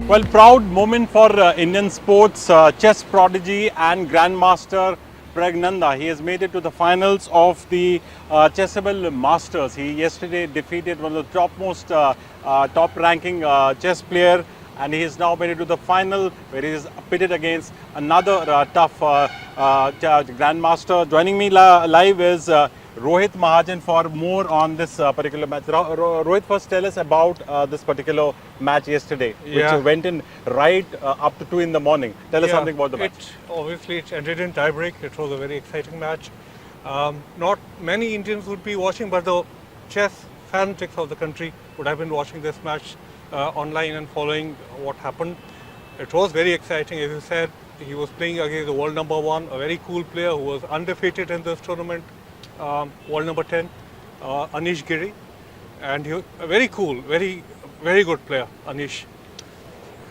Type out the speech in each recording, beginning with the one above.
Well, proud moment for Indian sports. Chess prodigy and grandmaster Praggu. He has made it to the finals of the Chessable Masters. He yesterday defeated one of the topmost, top-ranking chess player, and he has now made it to the final, where he is pitted against another tough grandmaster. Joining me live is Rohit Mahajan for more on this particular match. Rohit, first tell us about this particular match yesterday, which went in right up to 2 in the morning. Tell us something about the match. Obviously, it ended in tie-break. It was a very exciting match. Not many Indians would be watching, but the chess fanatics of the country would have been watching this match online and following what happened. It was very exciting. As you said, he was playing against the world number 1, a very cool player who was undefeated in this tournament. World number 10, Anish Giri, and he was a very cool, very good player, Anish.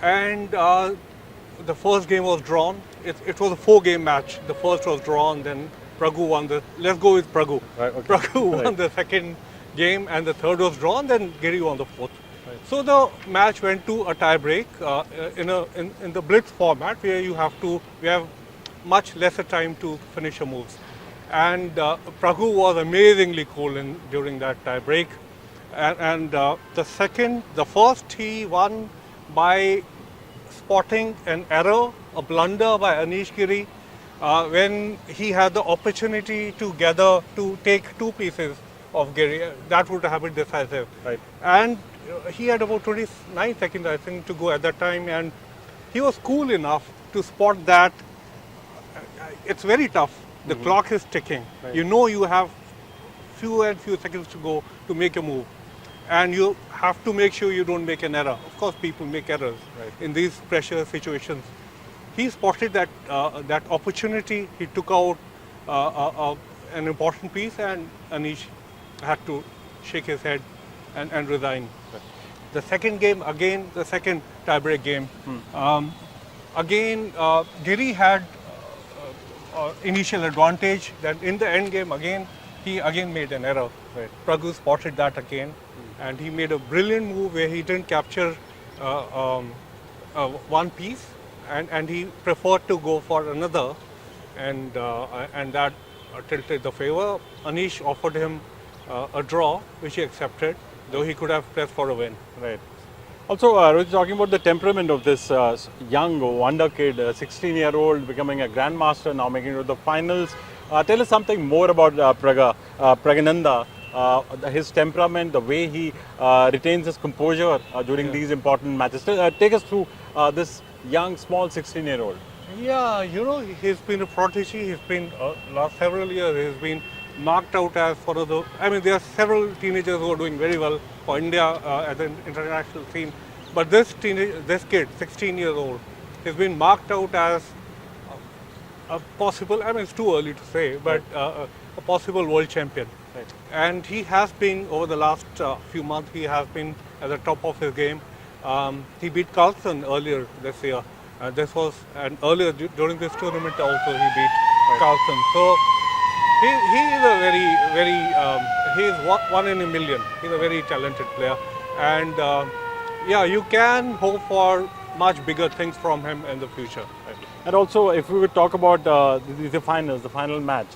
And the first game was drawn. It was a 4-game match. The first was drawn, then Praggu won the. Let's go with Praggu. Right, okay. Praggu won the second game, and the third was drawn. Then Giri won the fourth. Right. So the match went to a tie break in the blitz format, where we have much lesser time to finish your moves. And Praggu was amazingly cool during that tie break. And the first he won by spotting an error, a blunder by Anish Giri, when he had the opportunity to take 2 pieces of Giri. That would have been decisive. Right. And he had about 29 seconds, I think, to go at that time, and he was cool enough to spot that. It's very tough. The clock is ticking. Right. You know you have few seconds to go to make a move, and you have to make sure you don't make an error. Of course, people make errors in these pressure situations. He spotted that opportunity. He took out an important piece, and Anish had to shake his head and resign. Right. The second game, again, the second tiebreak game. Again, Giri had initial advantage. Then in the end game, he made an error. Right. Praggu spotted that again, and he made a brilliant move where he didn't capture one piece, and he preferred to go for another, and that tilted the favor. Anish offered him a draw, which he accepted, though he could have pressed for a win. Right. Also, Rohit, talking about the temperament of this young wonder kid, 16-year-old, becoming a grandmaster, now making it to the finals. Tell us something more about Praggu, his temperament, the way he retains his composure during these important matches. Take us through this young, small 16-year-old. Yeah, he's been a prodigy. He's been, last several years, he's been marked out as one of the. I mean, there are several teenagers who are doing very well for India as an international scene, but this kid, 16 years old, has been marked out as a possible. I mean, it's too early to say, but a possible world champion. Right. And he has been, over the last few months, he has been at the top of his game. He beat Carlsen earlier this year. This was, and earlier during this tournament also he beat Carlsen. So. He is a he is one in a million. He's a very talented player, and you can hope for much bigger things from him in the future. Right. And also, if we would talk about the final match,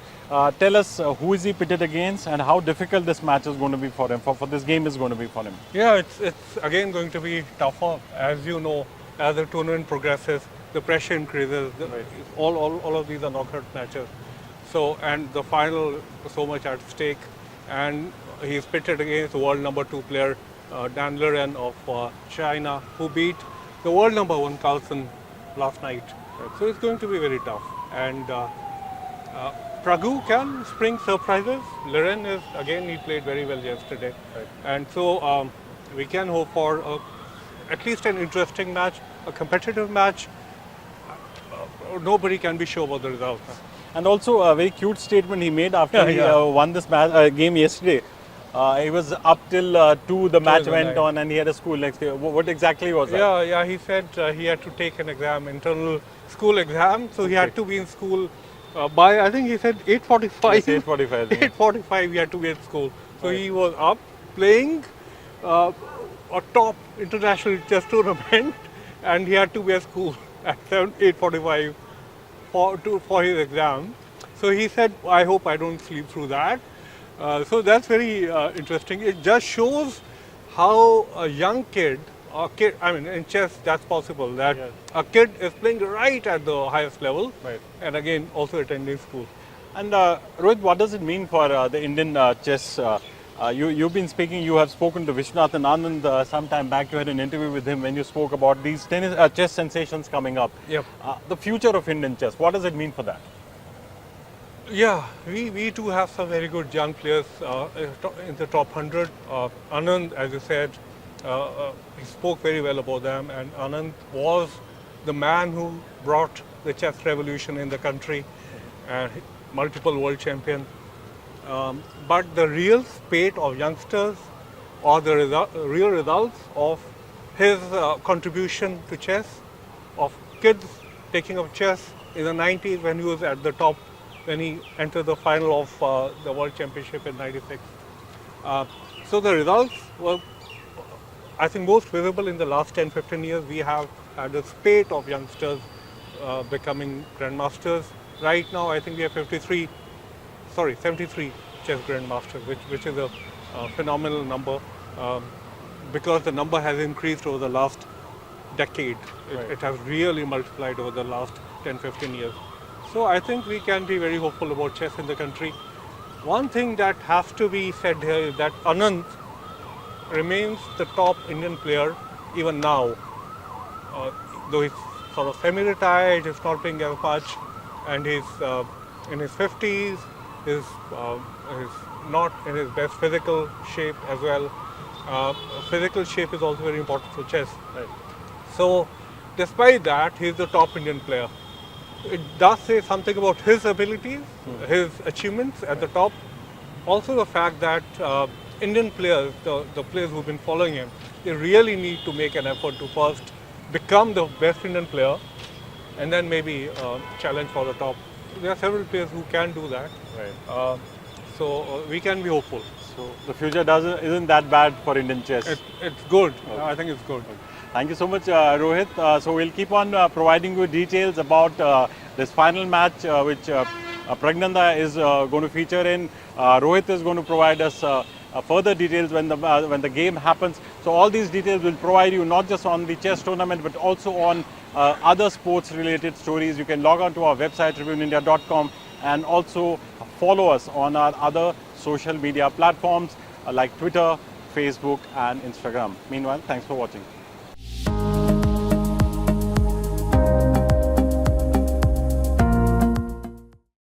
tell us who is he pitted against and how difficult this match is going to be for him, for this game is going to be for him. Yeah, it's again going to be tougher. As you know, as the tournament progresses, the pressure increases. All of these are knockout matches. So, and the final, so much at stake, and he's pitted against the world number 2 player, Dan Liren of China, who beat the world number 1 Carlsen last night. Right. So it's going to be very tough. And Praggu can spring surprises. Liren is, again, he played very well yesterday. Right. And so we can hope for at least an interesting match, a competitive match. Nobody can be sure about the result. And also a very cute statement he made after he won this game yesterday. He was up till 2, the match went on, and he had a school next day. What exactly was that? Yeah, he said he had to take an exam, internal school exam, so he had to be in school by, I think he said 8:45. Yes, 8:45. 8:45 he had to be at school. So he was up playing a top international chess tournament and he had to be at school at 8:45 for his exam. So he said, I hope I don't sleep through that. So that's very interesting. It just shows how a young kid, I mean, in chess that's possible, that Yes. a kid is playing right at the highest level, Right. and again also attending school. And Rohit, what does it mean for the Indian chess? You've been speaking, you have spoken to Viswanathan Anand some time back. You had an interview with him when you spoke about these chess sensations coming up. Yep. The future of Indian chess, what does it mean for that? Yeah, we too have some very good young players in the top 100. Anand, as you said, he spoke very well about them, and Anand was the man who brought the chess revolution in the country, and multiple world champion. But the real spate of youngsters, or the real results of his contribution to chess, of kids taking up chess in the 90s when he was at the top, when he entered the final of the World Championship in '96. So the results were, I think, most visible in the last 10-15 years. We have had a spate of youngsters becoming grandmasters. Right now, I think we have 73 chess grandmasters, which is a phenomenal number, because the number has increased over the last decade. It has really multiplied over the last 10-15 years. So I think we can be very hopeful about chess in the country. One thing that has to be said here is that Anand remains the top Indian player even now. Though he's sort of semi-retired, he's not playing as much, and he's in his 50s, he's not in his best physical shape as well. Physical shape is also very important for chess. Right. So, despite that, he's the top Indian player. It does say something about his abilities, his achievements at the top. Also the fact that Indian players, the players who've been following him, they really need to make an effort to first become the best Indian player and then maybe challenge for the top. There are several players who can do that. Right. So we can be hopeful. So the future isn't that bad for Indian chess. It's good. I think it's good. Thank you so much, Rohit. So we'll keep on providing you details about this final match, which Pragnanda is going to feature in. Rohit is going to provide us further details when the game happens. So all these details will provide you not just on the chess tournament, but also on other sports-related stories. You can log on to our website, tribuneindia.com, and also follow us on our other social media platforms like Twitter, Facebook, and Instagram. Meanwhile, thanks for watching.